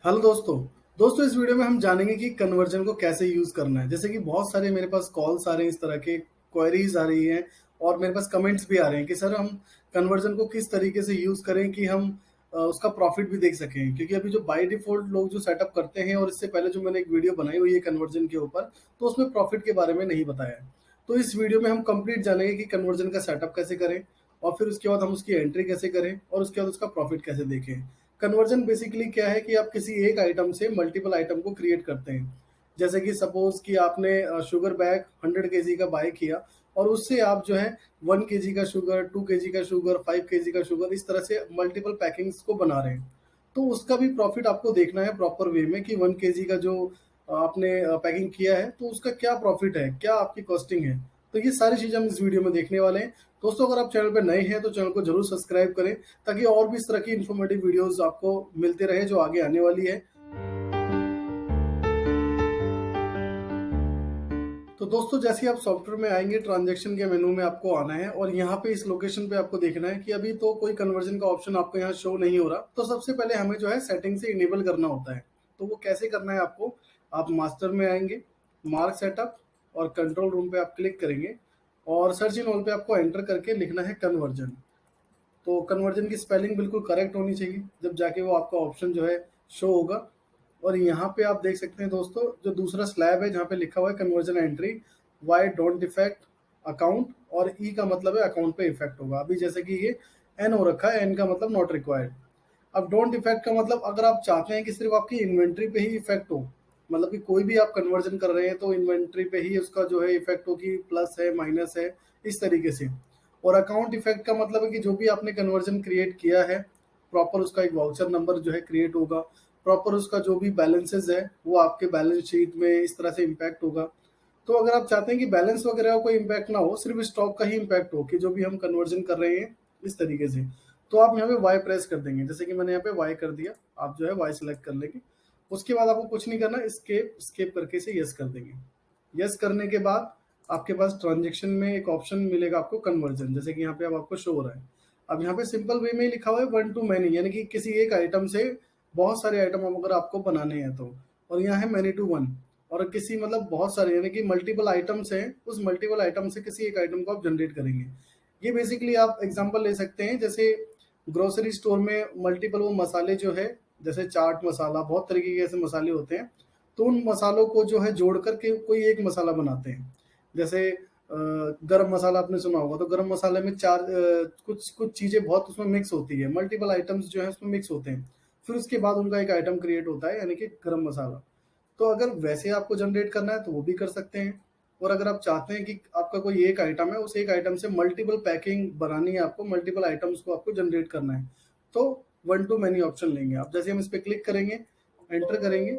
Hello दोस्तों। इस video में हम जानेंगे कि कन्वर्जन को कैसे यूज़ करना है। जैसे कि बहुत सारे मेरे पास कॉल्स आ रहे हैं, इस तरह के क्वेरीज आ रही हैं और मेरे पास कमेंट्स भी आ रहे हैं कि सर हम कन्वर्जन को किस तरीके से यूज़ करें कि हम उसका प्रॉफिट भी देख सकें। क्योंकि अभी जो बाय डिफ़ॉल्ट लोग जो सेटअप करते हैं और इससे पहले जो मैंने एक वीडियो बनाई हुई है कन्वर्जन के ऊपर, तो उसमें प्रॉफिट के बारे में नहीं बताया है। तो इस वीडियो में हम कंप्लीट जानेंगे कि कन्वर्जन का सेटअप कैसे करें और फिर उसके बाद हम उसकी एंट्री कैसे करें और उसके बाद उसका प्रॉफिट कैसे देखें। कन्वर्जन बेसिकली क्या है कि आप किसी एक आइटम से मल्टीपल आइटम को क्रिएट करते हैं। जैसे कि सपोज कि आपने शुगर बैग 100 केजी का बाय किया और उससे आप जो है 1 केजी का शुगर, 2 केजी का शुगर, 5 केजी का शुगर, इस तरह से मल्टीपल पैकिंग्स को बना रहे हैं। तो उसका भी प्रॉफिट आपको देखना है प्रॉपर वे में कि 1 केजी का जो आपने पैकिंग किया है तो उसका क्या प्रॉफिट है, क्या आपकी कॉस्टिंग है। तो ये सारी चीज़ें हम इस वीडियो में देखने वाले हैं। दोस्तों, अगर आप चैनल पर नए हैं तो चैनल को जरूर सब्सक्राइब करें ताकि और भी इस तरह की इन्फॉर्मेटिव वीडियोस आपको मिलते रहे जो आगे आने वाली है। तो दोस्तों, जैसे ही आप सॉफ्टवेयर में आएंगे, ट्रांजैक्शन के मेनू में आपको आना है और यहाँ पे इस लोकेशन पे आपको देखना है कि अभी तो कोई कन्वर्जन का ऑप्शन आपको यहाँ शो नहीं हो रहा। तो सबसे पहले हमें जो है सेटिंग से इनेबल करना होता है। तो वो कैसे करना है आपको, आप मास्टर में आएंगे, मार्क सेटअप और कंट्रोल रूम पे आप क्लिक करेंगे और सर्च इन ऑल पे आपको एंटर करके लिखना है कन्वर्जन। तो कन्वर्जन की स्पेलिंग बिल्कुल करेक्ट होनी चाहिए, जब जाके वो आपका ऑप्शन जो है शो होगा। और यहाँ पे आप देख सकते हैं दोस्तों, जो दूसरा स्लैब है जहाँ पे लिखा हुआ है conversion entry, why don't effect account, और ई का मतलब है अकाउंट पे इफेक्ट होगा। अभी जैसे कि ये एन हो रखा है, एन का मतलब नॉट रिक्वायर्ड। अब डोंट इफेक्ट का मतलब अगर आप चाहते हैं कि सिर्फ आपकी इन्वेंट्री पे ही इफेक्ट हो, मतलब कि कोई भी आप कन्वर्जन कर रहे हैं तो इन्वेंट्री पे ही उसका जो है इफेक्ट हो कि प्लस है माइनस है, इस तरीके से। और अकाउंट इफेक्ट का मतलब है कि जो भी आपने कन्वर्जन क्रिएट किया है, प्रॉपर उसका एक वाउचर नंबर जो है क्रिएट होगा, प्रॉपर उसका जो भी बैलेंसेज है वो आपके बैलेंस शीट में इस तरह से इम्पैक्ट होगा। तो अगर आप चाहते हैं कि बैलेंस वगैरह का कोई इम्पैक्ट ना हो, सिर्फ स्टॉक का ही इम्पैक्ट हो कि जो भी हम कन्वर्जन कर रहे हैं इस तरीके से, तो आप यहाँ पे वाई प्रेस कर देंगे। जैसे कि मैंने यहाँ पे वाई कर दिया, आप जो है वाई सेलेक्ट कर लेंगे। उसके बाद आपको कुछ नहीं करना, स्केप स्केप करके से यस कर देंगे। यस करने के बाद आपके पास ट्रांजेक्शन में एक ऑप्शन मिलेगा आपको कन्वर्जन, जैसे कि यहाँ पे अब आपको शो हो रहा है। अब यहाँ पे सिंपल वे में ही लिखा हुआ है वन टू मैनी, यानी कि किसी एक आइटम से बहुत सारे आइटम अगर आपको बनाने हैं तो। और यहाँ है मैनी टू वन, और किसी मतलब बहुत सारे यानी कि मल्टीपल आइटम्स हैं, उस मल्टीपल आइटम से किसी एक आइटम को आप जनरेट करेंगे। ये बेसिकली आप एग्जांपल ले सकते हैं, जैसे ग्रोसरी स्टोर में मल्टीपल वो मसाले जो है, जैसे चाट मसाला, बहुत तरीके के ऐसे मसाले होते हैं। तो उन मसालों को जो है जोड़ करके कोई एक मसाला बनाते हैं। जैसे गरम मसाला आपने सुना होगा, तो गरम मसाले में चार कुछ कुछ चीज़ें बहुत उसमें मिक्स होती है, मल्टीपल आइटम्स जो है उसमें मिक्स होते हैं। फिर उसके बाद उनका एक आइटम क्रिएट होता है, यानी कि गरम मसाला। तो अगर वैसे आपको जनरेट करना है तो वो भी कर सकते हैं। और अगर आप चाहते हैं कि आपका कोई एक आइटम है, उस एक आइटम से मल्टीपल पैकिंग बनानी है आपको, मल्टीपल आइटम्स को आपको जनरेट करना है, तो वन टू मैनी ऑप्शन लेंगे आप। जैसे हम इस पर क्लिक करेंगे, एंटर करेंगे,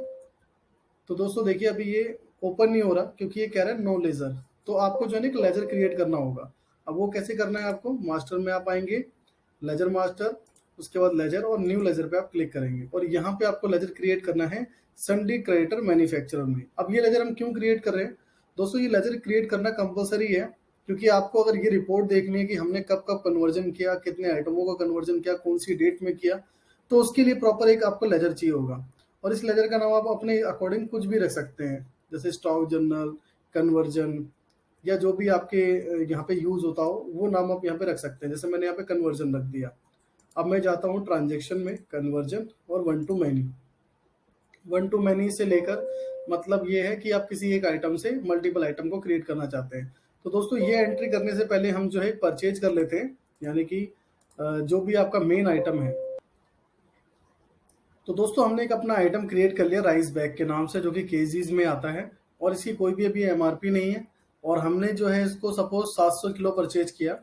तो दोस्तों देखिए अभी ये ओपन नहीं हो रहा क्योंकि ये कह रहा है नो लेजर। तो आपको जो है ना एक लेजर क्रिएट करना होगा। अब वो कैसे करना है आपको, मास्टर में आप आएंगे, लेजर मास्टर, उसके बाद लेजर और न्यू लेजर पे आप क्लिक करेंगे और यहाँ पे आपको लेजर क्रिएट करना है सन्डी क्रेडिटर मैन्युफैक्चरर में। अब ये लेजर हम क्यों क्रिएट कर रहे हैं दोस्तों, ये लेजर क्रिएट करना कंपलसरी है क्योंकि आपको अगर ये रिपोर्ट देखनी है कि हमने कब कब कन्वर्जन किया, कितने आइटमों का कन्वर्जन किया, कौन सी डेट में किया, तो उसके लिए प्रॉपर एक आपको लेजर चाहिए होगा। और इस लेजर का नाम आप अपने अकॉर्डिंग कुछ भी रख सकते हैं, जैसे स्टॉक जर्नल, कन्वर्जन, या जो भी आपके यहाँ पे यूज होता हो वो नाम आप यहाँ पे रख सकते हैं। जैसे मैंने यहाँ पे कन्वर्जन रख दिया। अब मैं जाता हूँ ट्रांजेक्शन में, कन्वर्जन और one two many. One two many से लेकर मतलब ये है कि आप किसी एक आइटम से मल्टीपल आइटम को क्रिएट करना चाहते हैं। तो दोस्तों, ये एंट्री करने से पहले हम जो है परचेज कर लेते हैं, यानी कि जो भी आपका मेन आइटम है। तो दोस्तों, हमने एक अपना आइटम क्रिएट कर लिया राइस बैग के नाम से, जो कि केजीज में आता है और इसकी कोई भी अभी एमआरपी नहीं है। और हमने जो है इसको सपोज 700 किलो परचेज किया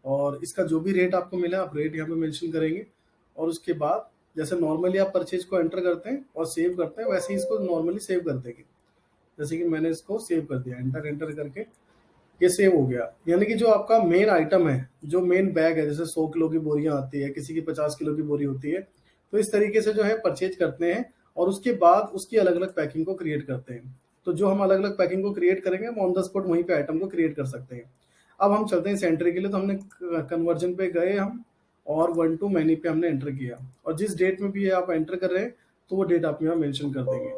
और इसका जो भी रेट आपको मिला आप रेट यहाँ पे मेंशन करेंगे। और उसके बाद जैसे नॉर्मली आप परचेज को एंटर करते हैं और सेव करते हैं, वैसे ही इसको नॉर्मली सेव कर देंगे। जैसे कि मैंने इसको सेव कर दिया, एंटर एंटर करके ये सेव हो गया। यानी कि जो आपका मेन आइटम है, जो मेन बैग है, जैसे 100 किलो की बोरियां आती है, किसी की 50 किलो की बोरी होती है, तो इस तरीके से जो है परचेज करते हैं और उसके बाद उसकी अलग अलग पैकिंग को क्रिएट करते हैं। तो जो हम अलग अलग पैकिंग को क्रिएट करेंगे, हम ऑन द स्पॉट वहीं पे आइटम को क्रिएट कर सकते हैं। अब हम चलते हैं सेंट्री के लिए। तो हमने कन्वर्जन पे गए हम और वन टू मैनी पे हमने एंटर किया और जिस डेट में भी आप एंटर कर रहे हैं तो वो डेट आप यहाँ मेंशन कर देंगे।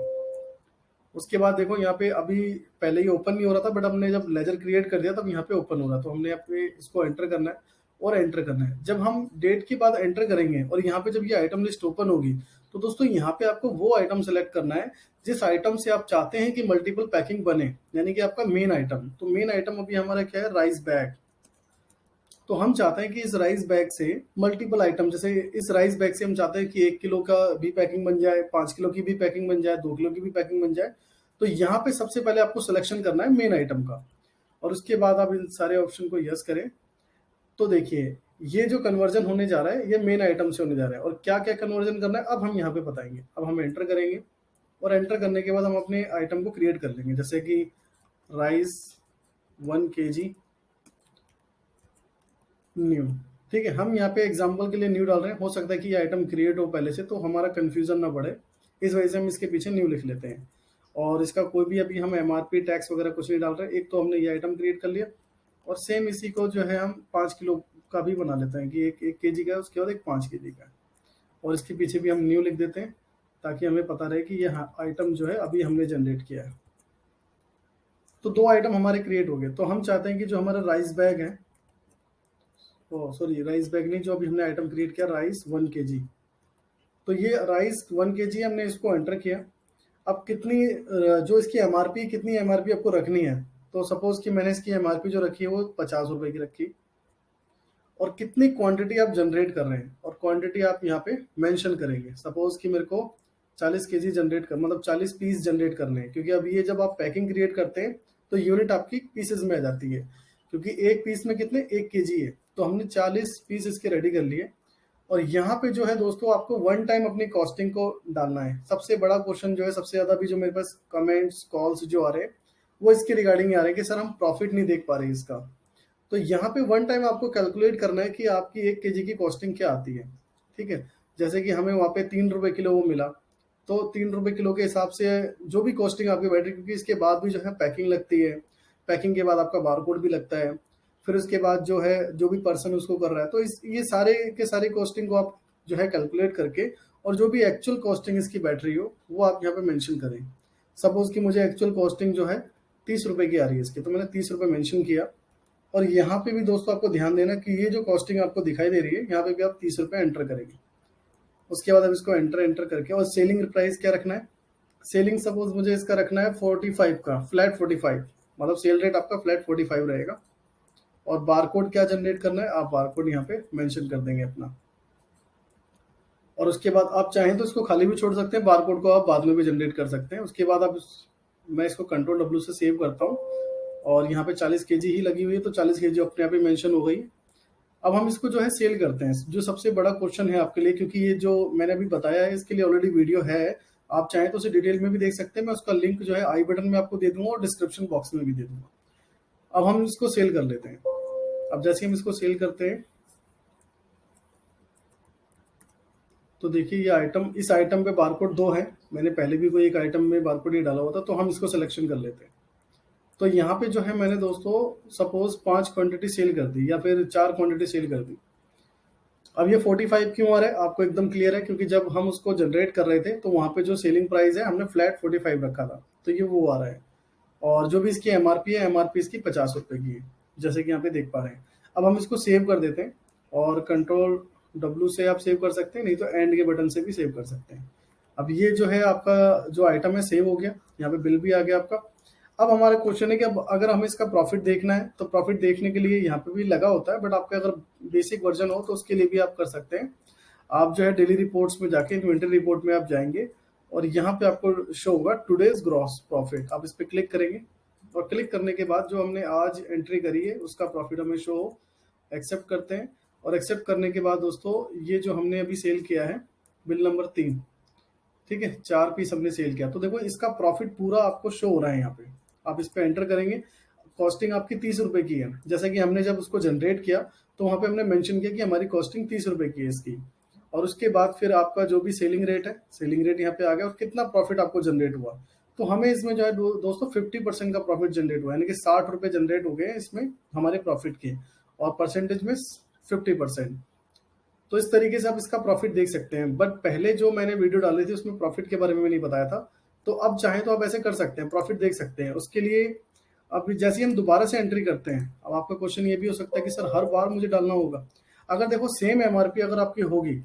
उसके बाद देखो यहाँ पे अभी पहले ही ओपन नहीं हो रहा था, बट हमने जब लेजर क्रिएट कर दिया तब यहाँ पे ओपन हो रहा है। तो हमने यहाँ पे इसको एंटर करना है और एंटर करना है। जब हम डेट के बाद एंटर करेंगे और यहाँ पे जब ये आइटम लिस्ट ओपन होगी, तो दोस्तों यहाँ पे आपको वो आइटम सेलेक्ट करना है जिस आइटम से आप चाहते हैं कि मल्टीपल पैकिंग बने, यानी कि आपका मेन आइटम। तो मेन आइटम अभी हमारा क्या है, राइस बैग। तो हम चाहते हैं कि इस राइस बैग से मल्टीपल आइटम, जैसे इस राइस बैग से हम चाहते हैं कि 1 किलो का भी पैकिंग बन जाए, 5 किलो की भी पैकिंग बन जाए, 2 किलो की भी पैकिंग बन जाए। तो यहाँ पे सबसे पहले आपको सिलेक्शन करना है मेन आइटम का, और उसके बाद आप इन सारे ऑप्शन को यस करें। तो देखिए ये जो कन्वर्जन होने जा रहा है ये मेन आइटम से होने जा रहा है, और क्या क्या कन्वर्जन करना है अब हम यहाँ पे बताएंगे। अब हम एंटर करेंगे और एंटर करने के बाद हम अपने आइटम को क्रिएट कर लेंगे, जैसे कि राइस 1 kg न्यू। ठीक है, हम यहाँ पे एग्जांपल के लिए न्यू डाल रहे हैं, हो सकता है कि ये आइटम क्रिएट हो पहले से, तो हमारा कंफ्यूजन ना बढ़े, इस वजह से हम इसके पीछे न्यू लिख लेते हैं। और इसका कोई भी अभी हम एमआरपी टैक्स वगैरह कुछ नहीं डाल रहे। एक तो हमने ये आइटम क्रिएट कर लिया, और सेम इसी को जो है हम 5 किलो का भी बना लेते हैं कि एक 1 kg का है, उसके बाद एक 5 kg का है, और इसके पीछे भी हम न्यू लिख देते हैं ताकि हमें पता रहे कि ये आइटम जो है अभी हमने जनरेट किया है। तो 2 आइटम हमारे क्रिएट हो गए। तो हम चाहते हैं कि जो हमारा राइस बैग है, सॉरी राइस बैग नहीं, जो अभी हमने आइटम क्रिएट किया राइस 1 kg, तो ये राइस 1 kg हमने इसको एंटर किया। अब कितनी जो इसकी एमआरपी, कितनी एमआरपी आपको रखनी है, तो सपोज कि मैंने इसकी एमआरपी जो रखी है वो 50 रुपए की रखी, और कितनी क्वांटिटी आप जनरेट कर रहे हैं, और क्वांटिटी आप यहाँ पे मेंशन करेंगे। सपोज कि मेरे को 40 kg जनरेट कर, मतलब 40 पीस जनरेट करने हैं, क्योंकि अब ये जब आप पैकिंग क्रिएट करते हैं तो यूनिट आपकी पीसेज में आ जाती है, क्योंकि एक पीस में कितने 1 kg है। तो हमने 40 पीस इसके रेडी कर लिए। और यहाँ पे जो है दोस्तों आपको वन टाइम अपनी कॉस्टिंग को डालना है। सबसे बड़ा क्वेश्चन जो है, सबसे ज्यादा भी जो मेरे पास कमेंट्स कॉल्स जो आ रहे हैं वो इसके रिगार्डिंग आ रहे हैं कि सर हम प्रॉफिट नहीं देख पा रहे इसका। तो यहाँ पे वन टाइम आपको कैलकुलेट करना है कि आपकी 1 kg की कॉस्टिंग क्या आती है। ठीक है, जैसे कि हमें वहाँ पे 3 रुपए किलो वो मिला, तो 3 रुपए किलो के हिसाब से जो भी कॉस्टिंग आपकी बैठ रही, क्योंकि इसके बाद भी जो है पैकिंग लगती है, पैकिंग के बाद आपका बारकोड भी लगता है, फिर उसके बाद जो है जो भी पर्सन उसको कर रहा है, तो इस ये सारे के सारी कॉस्टिंग को आप जो है कैलकुलेट करके, और जो भी एक्चुअल कॉस्टिंग इसकी बैठ रही हो वो आप यहाँ पे मेंशन करें। सपोज कि मुझे एक्चुअल कॉस्टिंग जो है 30 रुपए की आ रही है इसकी, तो मैंने 30 रुपए मेंशन किया। और यहाँ पे भी दोस्तों आपको ध्यान देना कि ये जो कॉस्टिंग आपको दिखाई दे रही है यहाँ पे भी आप 30 रुपए एंटर करेंगे। उसके बाद अब इसको एंटर एंटर करके, और सेलिंग प्राइस क्या रखना है, सेलिंग सपोज मुझे इसका रखना है 45 का, फ्लैट 45, मतलब सेल रेट आपका फ्लैट 45 रहेगा। और बारकोड क्या जनरेट करना है, आप बारकोड यहाँ पे मेंशन कर देंगे अपना। और उसके बाद आप चाहें तो इसको खाली भी छोड़ सकते हैं, बारकोड को आप बाद में भी जनरेट कर सकते हैं। उसके बाद आप मैं इसको कंट्रोल W से सेव करता हूँ, और यहाँ पे 40 kg ही लगी हुई है, तो 40 kg अपने आप ही मेंशन हो गई। अब हम इसको जो है सेल करते हैं। जो सबसे बड़ा क्वेश्चन है आपके लिए, क्योंकि ये जो मैंने अभी बताया है इसके लिए ऑलरेडी वीडियो है, आप चाहें तो उसे डिटेल में भी देख सकते हैं। मैं उसका लिंक जो है आई बटन में आपको दे दूंगा और डिस्क्रिप्शन बॉक्स में भी दे दूंगा। अब हम इसको सेल कर लेते हैं। अब जैसे हम इसको सेल करते हैं, तो देखिए ये आइटम, इस आइटम पे बारकोड 2 है, मैंने पहले भी कोई एक आइटम में बारकोड ही डाला हुआ था, तो हम इसको सिलेक्शन कर लेते हैं। तो यहाँ पे जो है मैंने दोस्तों सपोज 5 क्वांटिटी सेल कर दी, या फिर 4 क्वांटिटी सेल कर दी। अब ये 45 क्यों आ रहा है आपको एकदम क्लियर है, क्योंकि जब हम उसको जनरेट कर रहे थे तो वहाँ पे जो सेलिंग प्राइस है हमने फ्लैट 45 रखा था, तो ये वो आ रहा है। और जो भी इसकी एमआरपी है, एमआरपी इसकी 50 रुपए की है, जैसे कि यहाँ पे देख पा रहे हैं। अब हम इसको सेव कर देते हैं, और कंट्रोल W से आप सेव कर सकते हैं, नहीं तो एंड के बटन से भी सेव कर सकते हैं। अब ये जो है आपका जो आइटम है सेव हो गया, यहाँ पे बिल भी आ गया आपका। अब हमारा क्वेश्चन है कि अब अगर हमें इसका प्रॉफिट देखना है, तो प्रॉफिट देखने के लिए यहाँ पे भी लगा होता है, बट आपका अगर बेसिक वर्जन हो तो उसके लिए भी आप कर सकते हैं। आप जो है डेली रिपोर्ट्स में जाके इन्वेंटरी रिपोर्ट में आप जाएंगे, और यहाँ पे आपको शो होगा टुडेज ग्रॉस प्रॉफिट, आप इस पे क्लिक करेंगे, और क्लिक करने के बाद जो हमने आज एंट्री करी है उसका प्रॉफिट हमें शो हो, एक्सेप्ट करते हैं। और एक्सेप्ट करने के बाद दोस्तों ये जो हमने अभी सेल किया है बिल नंबर 3, ठीक है, 4 पीस हमने सेल किया, तो देखो इसका प्रॉफिट पूरा आपको शो हो रहा है यहाँ पे। आप इस पे एंटर करेंगे, कॉस्टिंग आपकी 30 रुपए की है, जैसा कि हमने जब उसको जनरेट किया तो वहाँ पे हमने मेंशन किया कि हमारी कॉस्टिंग 30 रुपए की है इसकी। और उसके बाद फिर आपका जो भी सेलिंग रेट है, सेलिंग रेट यहाँ पे आ गया, और कितना प्रॉफिट आपको जनरेट हुआ। तो हमें इसमें जो है दोस्तों 50% का प्रॉफिट जनरेट हुआ, यानी कि 60 रुपए जनरेट हो गए इसमें हमारे प्रॉफिट के, और परसेंटेज में 50%। तो इस तरीके से आप इसका प्रॉफिट देख सकते हैं। बट पहले जो मैंने वीडियो डाली थी उसमें प्रॉफिट के बारे में नहीं बताया था, तो अब चाहें तो आप ऐसे कर सकते हैं, प्रॉफिट देख सकते हैं। उसके लिए अब जैसे ही हम दोबारा से एंट्री करते हैं, अब आपका क्वेश्चन ये भी हो सकता है कि सर हर बार मुझे डालना होगा? अगर देखो सेम एमआरपी अगर आपकी होगी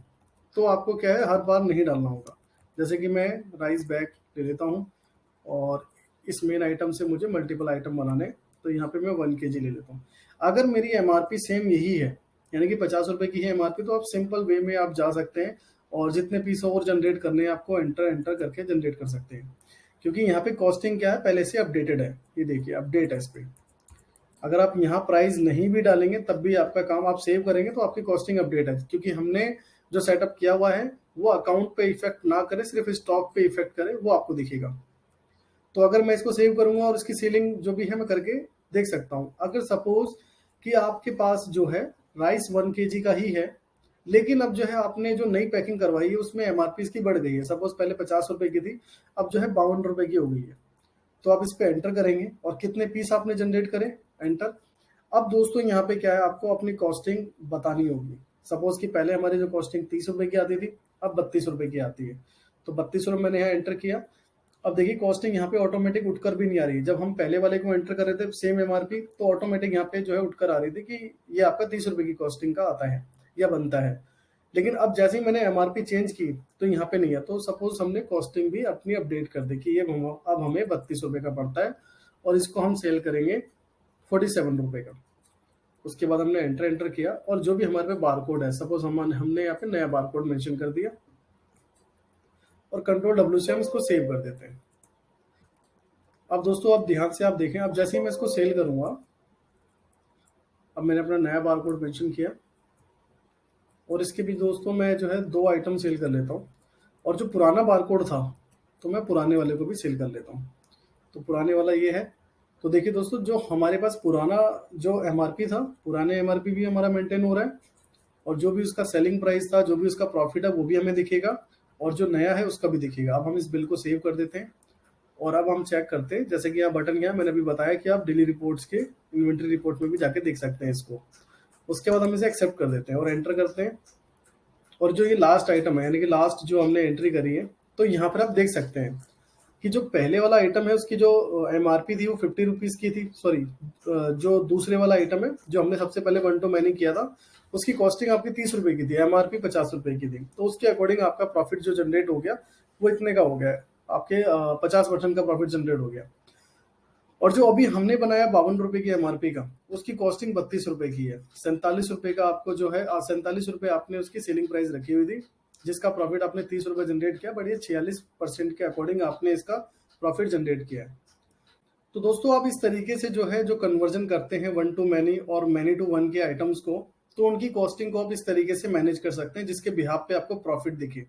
तो आपको क्या है, हर बार नहीं डालना होगा। जैसे कि मैं राइस बैग ले लेता हूँ और इस मेन आइटम से मुझे मल्टीपल आइटम बनाने, तो यहाँ पे मैं 1 kg ले लेता हूँ। अगर मेरी एमआरपी सेम यही है, यानी कि 50 रुपए की है एमआरपी, तो आप सिंपल वे में आप जा सकते हैं और जितने पीस और जनरेट करने हैं आपको एंटर एंटर करके जनरेट कर सकते हैं। क्योंकि यहाँ पे कॉस्टिंग क्या है, पहले से अपडेटेड है, ये देखिए अपडेट है इस पे। अगर आप यहाँ प्राइस नहीं भी डालेंगे तब भी आपका काम, आप सेव करेंगे तो आपकी कॉस्टिंग अपडेट है, क्योंकि हमने जो सेटअप किया हुआ है वो अकाउंट पे इफेक्ट ना करे, सिर्फ स्टॉक पे इफेक्ट करे, वो आपको दिखेगा। तो अगर मैं इसको सेव करूंगा और इसकी सेलिंग जो भी है मैं करके देख सकता हूँ। अगर सपोज कि आपके पास जो है राइस 1 kg का ही है, लेकिन अब जो है आपने जो नई पैकिंग करवाई है उसमें एमआरपी इसकी बढ़ गई है, सपोज पहले 50 रुपए की थी, अब जो है 52 रुपए की हो गई है, तो आप इस पे एंटर करेंगे और कितने पीस आपने जनरेट करे, एंटर। अब दोस्तों यहाँ पे क्या है, आपको अपनी कॉस्टिंग बतानी होगी। सपोज कि पहले हमारी जो कॉस्टिंग 30 रुपए की आती थी, अब 32 रुपए की आती है, तो 32 रुपए मैंने यहाँ एंटर किया। अब देखिए कॉस्टिंग यहाँ पे ऑटोमेटिक उठकर भी नहीं आ रही। जब हम पहले वाले को एंटर कर रहे थे सेम एमआरपी, तो ऑटोमेटिक यहाँ पे जो है उठकर आ रही थी कि ये आपका 30 रुपए की कॉस्टिंग का आता है या बनता है। लेकिन अब जैसे ही मैंने एमआरपी चेंज की तो यहाँ पे नहीं है। तो सपोज हमने कॉस्टिंग भी अपनी अपडेट कर दी कि ये अब हमें 32 रुपए का पड़ता है और इसको हम सेल करेंगे 47 रुपए का। उसके बाद हमने एंटर एंटर किया और जो भी हमारे पे बारकोड है, सपोज हमने यहाँ पे नया बारकोड मेंशन कर दिया और Ctrl+W से हम इसको सेव कर देते हैं। अब दोस्तों आप ध्यान से आप देखें, अब जैसे ही मैं इसको सेल करूंगा, अब मैंने अपना नया बारकोड मेंशन किया और इसके भी दोस्तों मैं जो है 2 आइटम सेल कर लेता हूँ, और जो पुराना बारकोड था तो मैं पुराने वाले को भी सेल कर लेता हूँ। तो पुराने वाला ये है। तो देखिए दोस्तों, जो हमारे पास पुराना जो एमआरपी था, पुराने एमआरपी भी हमारा मेंटेन हो रहा है और जो भी उसका सेलिंग प्राइस था, जो भी उसका प्रॉफिट है वो भी हमें दिखेगा और जो नया है उसका भी दिखेगा। अब हम इस बिल को सेव कर देते हैं और अब हम चेक करते हैं। जैसे कि यहाँ बटन गया, मैंने अभी बताया कि आप डेली रिपोर्ट्स के इन्वेंट्री रिपोर्ट में भी जाके देख सकते हैं इसको। उसके बाद हम इसे एक्सेप्ट कर देते हैं और एंटर करते हैं। और जो ये लास्ट आइटम है, यानी कि लास्ट जो हमने एंट्री करी है, तो यहाँ पर आप देख सकते हैं कि जो पहले वाला आइटम है उसकी जो एमआरपी थी वो 50 रुपीज की थी। सॉरी, जो दूसरे वाला आइटम है जो हमने सबसे पहले 1 to many किया था, उसकी कॉस्टिंग आपकी 30 रुपए की थी, एमआरपी 50 रुपए की थी। तो उसके अकॉर्डिंग आपका प्रॉफिट जो जनरेट हो गया वो इतने का हो गया है, आपके 50% का प्रॉफिट जनरेट हो गया। और जो अभी हमने बनाया 52 रुपए की एमआरपी का, उसकी कॉस्टिंग 32 रुपए की है। 47 रुपए का आपको जो है 47 रुपए आपने उसकी सेलिंग प्राइस रखी हुई थी, जिसका प्रॉफिट आपने 30 रुपए जनरेट किया, बट ये 46% के अकॉर्डिंग आपने इसका प्रॉफिट जनरेट किया है। तो दोस्तों आप इस तरीके से जो है जो कन्वर्जन करते हैं 1 to many और many to 1 के आइटम्स को, तो उनकी कॉस्टिंग को आप इस तरीके से मैनेज कर सकते हैं जिसके बिहाफ पे आपको प्रॉफिट दिखे।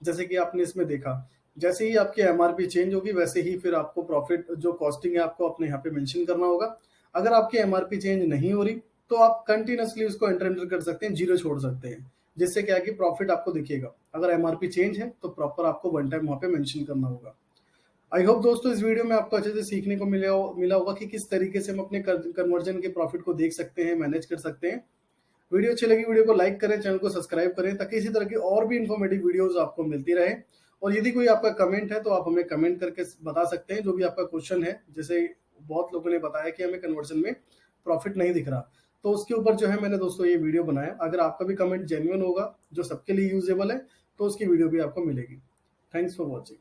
जैसे कि आपने इसमें देखा, जैसे ही आपकी एमआरपी चेंज होगी वैसे ही फिर आपको प्रॉफिट जो कॉस्टिंग है आपको अपने यहाँ पे मेंशन करना होगा। अगर आपकी एमआरपी चेंज नहीं हो रही तो आप कंटिन्यूसली उसको एंटर एंटर कर सकते हैं, जीरो छोड़ सकते हैं, जिससे क्या है कि प्रॉफिट आपको दिखेगा। अगर एमआरपी चेंज है तो प्रॉपर आपको 1 टाइम वहाँ पे मेंशन करना होगा। आई होप दोस्तों इस वीडियो में आपको अच्छे से सीखने को मिला होगा कि किस तरीके से हम अपने कन्वर्जन के प्रॉफिट को देख सकते हैं, मैनेज कर सकते हैं। वीडियो अच्छी लगी, वीडियो को लाइक करें, चैनल को सब्सक्राइब करें, ताकि इसी तरह की और भी इन्फॉर्मेटिव वीडियोस आपको मिलती रहे। और यदि कोई आपका कमेंट है तो आप हमें कमेंट करके बता सकते हैं जो भी आपका क्वेश्चन है। जैसे बहुत लोगों ने बताया कि हमें कन्वर्जन में प्रॉफिट नहीं दिख रहा, तो उसके ऊपर जो है मैंने दोस्तों ये वीडियो बनाया। अगर आपका भी कमेंट जेन्युइन होगा, जो सबके लिए यूजेबल है, तो उसकी वीडियो भी आपको मिलेगी। Thanks for watching.